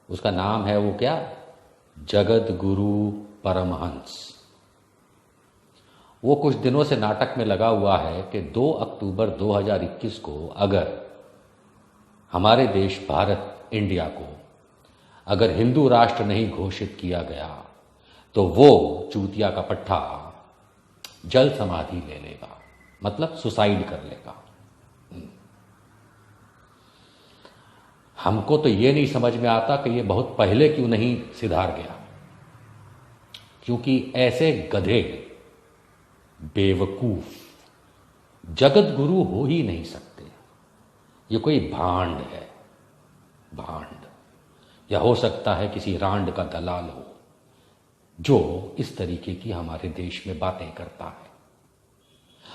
उसका नाम है वो क्या, जगत गुरु परमहंस। वो कुछ दिनों से नाटक में लगा हुआ है कि 2 अक्टूबर 2021 को अगर हमारे देश भारत इंडिया को अगर हिंदू राष्ट्र नहीं घोषित किया गया तो वो चूतिया का पट्टा जल समाधि ले लेगा, मतलब सुसाइड कर लेगा। हमको तो ये नहीं समझ में आता कि ये बहुत पहले क्यों नहीं सिधार गया, क्योंकि ऐसे गधे बेवकूफ जगत गुरु हो ही नहीं सकते। ये कोई भांड है, भांड, या हो सकता है किसी रांड का दलाल हो जो इस तरीके की हमारे देश में बातें करता है।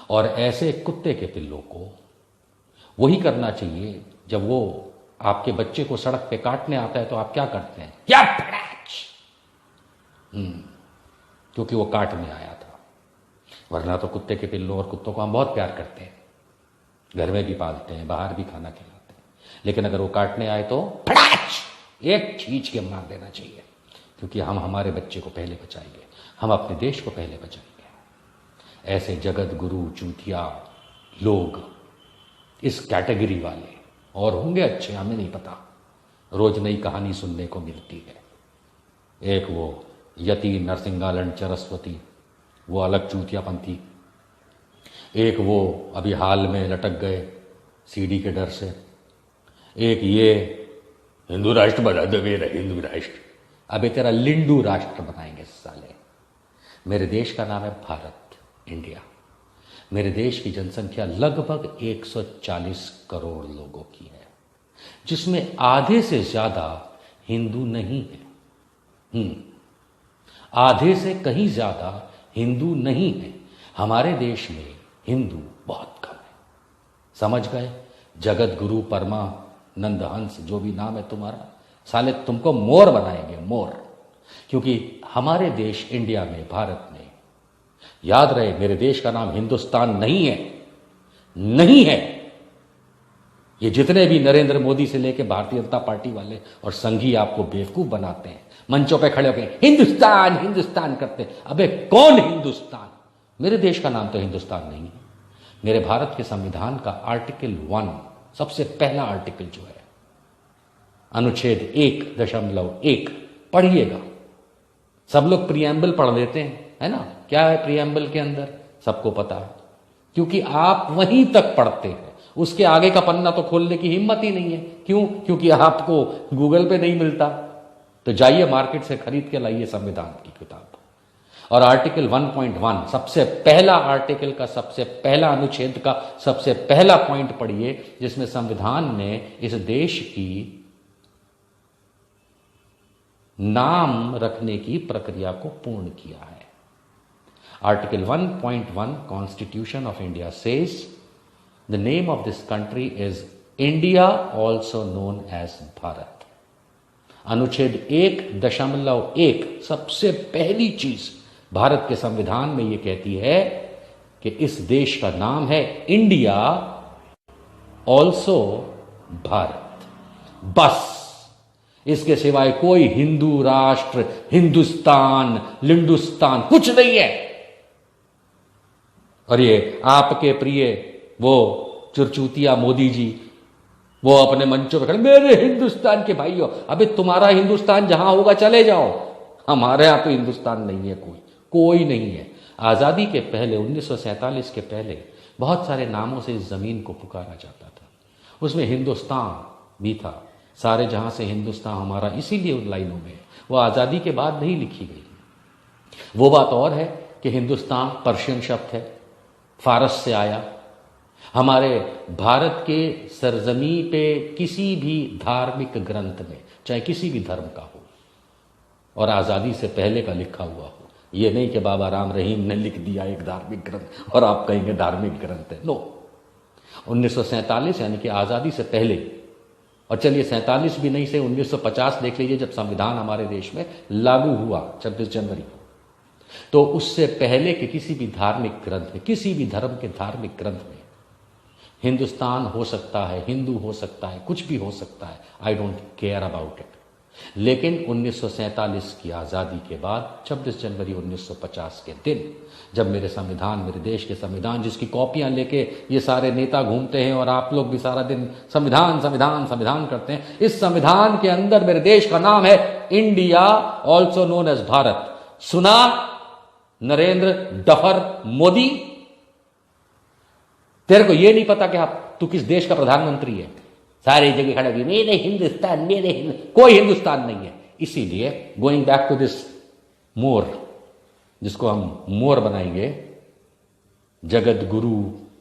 और ऐसे कुत्ते के पिल्लों को वही करना चाहिए। जब वो आपके बच्चे को सड़क पे काटने आता है तो आप क्या करते हैं, क्या क्योंकि वो काटने आया था। वरना तो कुत्ते के पिल्लों और कुत्तों को हम बहुत प्यार करते हैं, घर में भी पालते हैं, बाहर भी खाना खिलाते हैं, लेकिन अगर वो काटने आए तो फटाच एक खींच के मार देना चाहिए, क्योंकि हम हमारे बच्चे को पहले बचाएंगे, हम अपने देश को पहले बचाएंगे। ऐसे जगत गुरु चूतिया लोग, इस कैटेगरी वाले और होंगे अच्छे, हमें नहीं पता, रोज नई कहानी सुनने को मिलती है। एक वो यति नरसिंगालंड चरस्वती, वो अलग चूतियापंथी। एक वो अभी हाल में लटक गए सीडी के डर से। एक ये हिंदू राष्ट्र बना दो मेरा हिंदू राष्ट्र। अबे तेरा लिंडू राष्ट्र बनाएंगे साले। मेरे देश का नाम है भारत, इंडिया। मेरे देश की जनसंख्या लगभग 140 करोड़ लोगों की है, जिसमें आधे से ज्यादा हिंदू नहीं है। आधे से कहीं ज्यादा हिंदू नहीं है। हमारे देश में हिंदू बहुत कम है। समझ गए? जगत गुरु परमानंद हंस, जो भी नाम है तुम्हारा, साले तुमको मोर बनाएंगे, मोर। क्योंकि हमारे देश इंडिया में, भारत में, याद रहे, मेरे देश का नाम हिंदुस्तान नहीं है, नहीं है। ये जितने भी नरेंद्र मोदी से लेकर भारतीय जनता पार्टी वाले और संघी आपको बेवकूफ बनाते हैं, मंचों पे खड़े होकर हिंदुस्तान हिंदुस्तान करते हैं। अबे कौन हिंदुस्तान? मेरे देश का नाम तो हिंदुस्तान नहीं है। मेरे भारत के संविधान का आर्टिकल 1, सबसे पहला आर्टिकल जो है, अनुच्छेद 1.1, पढ़िएगा। सब लोग प्रियम्बल पढ़ लेते हैं, है ना? क्या है प्रियम्बल के अंदर, सबको पता है, क्योंकि आप वहीं तक पढ़ते हैं। उसके आगे का पन्ना तो खोलने की हिम्मत ही नहीं है। क्यों? क्योंकि आपको गूगल पे नहीं मिलता। तो जाइए मार्केट से खरीद के लाइए संविधान की किताब। और आर्टिकल 1.1, सबसे पहला आर्टिकल का सबसे पहला अनुच्छेद का सबसे पहला पॉइंट पढ़िए, जिसमें संविधान ने इस देश की नाम रखने की प्रक्रिया को पूर्ण किया है। Article 1.1 Constitution of India says the name of this country is India, also known as Bharat. अनुच्छेद 1.1 सबसे पहली चीज भारत के संविधान में यह कहती है कि इस देश का नाम है इंडिया, ऑल्सो भारत। बस इसके सिवाय कोई हिंदू राष्ट्र, हिंदुस्तान, लिंडुस्तान कुछ नहीं है। और ये आपके प्रिय वो चुरचूतिया मोदी जी, वो अपने मंचों पर खड़े, मेरे हिंदुस्तान के भाइयों। अबे तुम्हारा हिंदुस्तान जहां होगा चले जाओ, हमारे यहां तो हिंदुस्तान नहीं है, कोई नहीं है। आजादी के पहले 1947 के पहले बहुत सारे नामों से इस जमीन को पुकारा जाता था। उसमें हिंदुस्तान भी था। सारे जहां से हिंदुस्तान हमारा इसीलिए उन लाइनों में, वो आजादी के बाद नहीं लिखी गई। वो बात और है कि हिंदुस्तान पर्शियन शब्द है, फारस से आया। हमारे भारत के सरजमी पे किसी भी धार्मिक ग्रंथ में, चाहे किसी भी धर्म का हो और आजादी से पहले का लिखा हुआ हो, ये नहीं कि बाबा राम रहीम ने लिख दिया एक धार्मिक ग्रंथ और आप कहेंगे धार्मिक ग्रंथ है। नो, 1947 यानी कि आजादी से पहले, और चलिए 47 भी नहीं से 1950 देख लीजिए, जब संविधान हमारे देश में लागू हुआ 26 जनवरी को, तो उससे पहले के किसी भी धार्मिक ग्रंथ में, किसी भी धर्म के धार्मिक ग्रंथ में हिंदुस्तान हो सकता है, हिंदू हो सकता है, कुछ भी हो सकता है, I don't care about it. लेकिन 1947 की आज़ादी के बाद 26 जनवरी 1950 के दिन जब मेरे संविधान, मेरे देश के संविधान जिसकी कॉपियां लेके ये सारे नेता घूमते हैं और आप लोग भी सारा दिन संविधान संविधान संविधान करते हैं, इस संविधान के अंदर मेरे देश का नाम है India, also known as Bharat. सुना नरेंद्र डफर मोदी? तेरे को ये नहीं पता कि तू किस देश का प्रधानमंत्री है? सारी जगह खड़े हुए मेरे हिंदुस्तान, मेरे कोई हिंदुस्तान नहीं है। इसीलिए गोइंग बैक टू दिस मोर, जिसको हम मोर बनाएंगे, जगत गुरु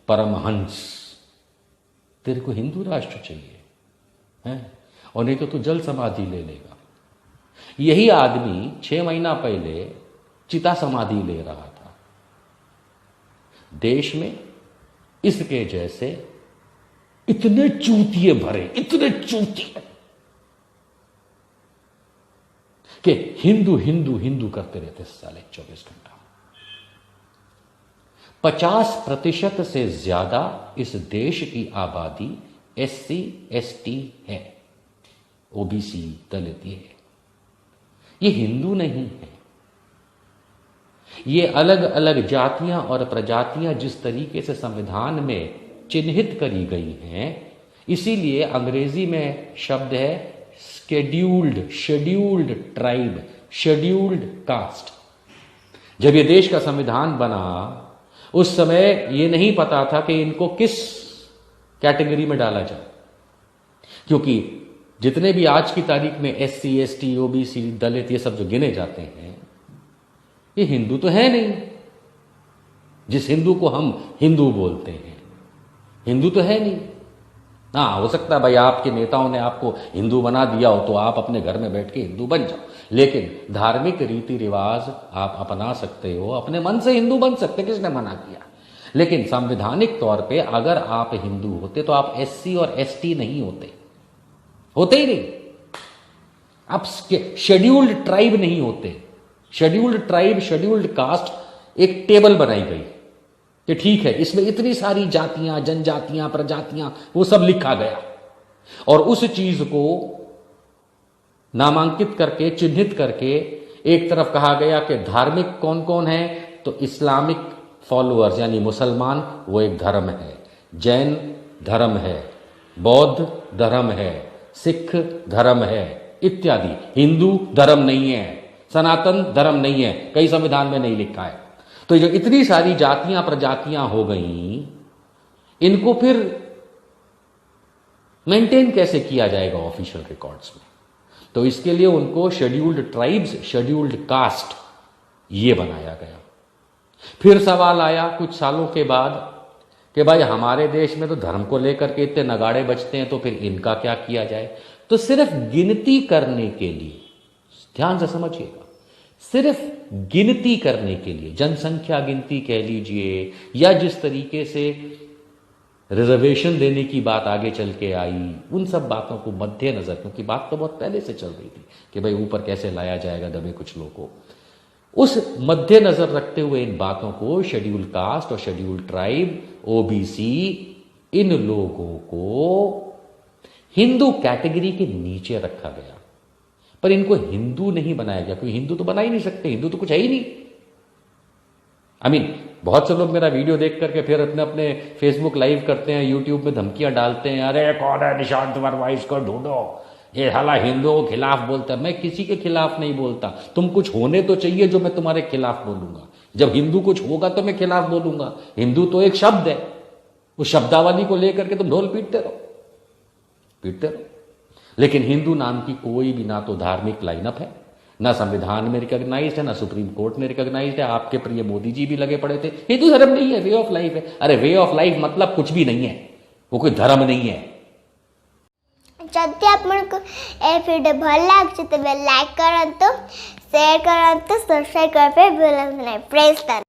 परमहंस, तेरे को हिंदू राष्ट्र चाहिए है? और नहीं तो तू जल समाधि ले लेगा। यही आदमी 6 महीना पहले चिता समाधि ले रहा था। देश में इसके जैसे इतने चूतिए भरे, इतने चूतिए कि हिंदू हिंदू हिंदू करते रहते साले 24 घंटा। 50% से ज्यादा इस देश की आबादी SC ST है, OBC दलित ये हिंदू नहीं है। ये अलग अलग जातियां और प्रजातियां जिस तरीके से संविधान में चिन्हित करी गई हैं, इसीलिए अंग्रेजी में शब्द है शेड्यूल्ड ट्राइब, शेड्यूल्ड कास्ट। जब ये देश का संविधान बना उस समय ये नहीं पता था कि इनको किस कैटेगरी में डाला जाए, क्योंकि जितने भी आज की तारीख में SC ST OBC दलित ये सब जो गिने जाते हैं, ये हिंदू तो है नहीं। जिस हिंदू को हम हिंदू बोलते हैं, हिंदू तो है नहीं। हाँ, हो सकता है भाई आपके नेताओं ने आपको हिंदू बना दिया हो तो आप अपने घर में बैठ के हिंदू बन जाओ, लेकिन धार्मिक रीति रिवाज आप अपना सकते हो, अपने मन से हिंदू बन सकते, किसने मना किया? लेकिन संवैधानिक तौर पे अगर आप हिंदू होते तो आप SC और ST नहीं होते ही नहीं। आप शेड्यूल्ड ट्राइब नहीं होते। शेड्यूल्ड ट्राइब, शेड्यूल्ड कास्ट एक टेबल बनाई गई कि ठीक है, इसमें इतनी सारी जातियां, जनजातियां, प्रजातियां, वो सब लिखा गया और उस चीज को नामांकित करके, चिन्हित करके एक तरफ कहा गया कि धार्मिक कौन कौन है, तो इस्लामिक फॉलोअर्स यानी मुसलमान वो एक धर्म है, जैन धर्म है, बौद्ध धर्म है, सिख धर्म है इत्यादि। हिंदू धर्म नहीं है, सनातन धर्म नहीं है, कई संविधान में नहीं लिखा है। तो जो इतनी सारी जातियां प्रजातियां हो गई, इनको फिर मेंटेन कैसे किया जाएगा ऑफिशियल रिकॉर्ड्स में? तो इसके लिए उनको शेड्यूल्ड ट्राइब्स, शेड्यूल्ड कास्ट ये बनाया गया। फिर सवाल आया कुछ सालों के बाद कि भाई हमारे देश में तो धर्म को लेकर के इतने नगाड़े बजते हैं, तो फिर इनका क्या किया जाए? तो सिर्फ गिनती करने के लिए, ध्यान से समझिएगा, सिर्फ गिनती करने के लिए, जनसंख्या गिनती कह लीजिए, या जिस तरीके से रिजर्वेशन देने की बात आगे चल के आई, उन सब बातों को मद्देनजर, क्योंकि बात तो बहुत पहले से चल रही थी कि भाई ऊपर कैसे लाया जाएगा दबे कुछ लोगों को, उस मद्देनजर रखते हुए इन बातों को शेड्यूल कास्ट और शेड्यूल ट्राइब, OBC, इन लोगों को हिंदू कैटेगरी के नीचे रखा गया। पर इनको हिंदू नहीं बनाया गया, क्योंकि हिंदू तो बना ही नहीं सकते, हिंदू तो कुछ है ही नहीं। बहुत से लोग मेरा वीडियो देख करके फिर अपने अपने फेसबुक लाइव करते हैं, यूट्यूब में धमकियां डालते हैं, अरे कौन है निशांत वर्मा, इसको ढूंढो, ये साला हिंदुओं के खिलाफ बोलता है। मैं किसी के खिलाफ नहीं बोलता, तुम कुछ होने तो चाहिए जो मैं तुम्हारे खिलाफ बोलूंगा। जब हिंदू कुछ होगा तो मैं खिलाफ बोलूंगा। हिंदू तो एक शब्द है, उस शब्दावली को लेकर के तुम ढोल पीटते रहो। लेकिन हिंदू नाम की कोई भी ना तो धार्मिक लाइनअप है, ना संविधान में रिकॉग्नाइज्ड है, ना सुप्रीम कोर्ट में रिकॉग्नाइज्ड है। आपके प्रिय मोदी जी भी लगे पड़े थे। हिंदू धर्म नहीं है, वे ऑफ लाइफ है। अरे वे ऑफ लाइफ मतलब कुछ भी नहीं है, वो कोई धर्म नहीं है। जदि आपको ए वीडियो भल लागे तो लाइक करंतु, शेयर करंतु, सब्सक्राइब करते बेल आइकन प्रेस कर।